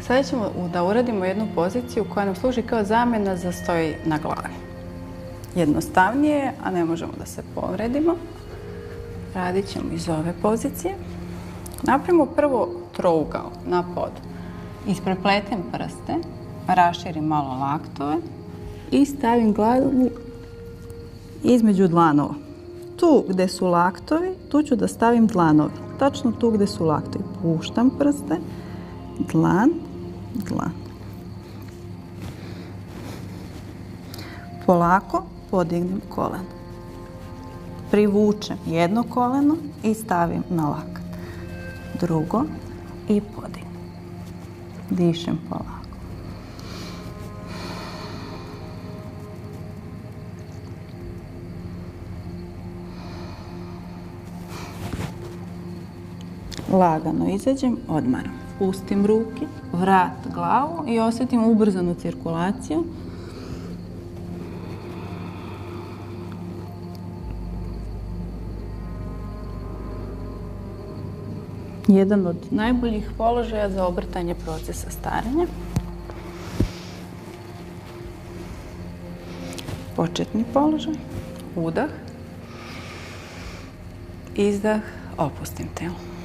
Sada ćemo da uradimo jednu poziciju koja nam služi kao zamjena za stoj na glavi. Jednostavnije, a ne možemo da se povredimo. Radit ćemo iz ove pozicije. Napravimo prvo trougao na podu. Isprepletem prste, raširim malo laktove i stavim glavu između dlanova. Tu gde su laktovi, tu ću da stavim dlanovi. Tačno tu gde su laktovi. Puštam prste, dlan, dlan. Polako podignem koleno. Privučem jedno koleno i stavim na lakat. Drugo i podignem. Dišem polako. Lagano izađem, odmaram. Pustim ruke, vrat glavu i osjetim ubrzanu cirkulaciju. Jedan od najboljih položaja za obrtanje procesa starenja. Početni položaj, udah, izdah, opustim telo.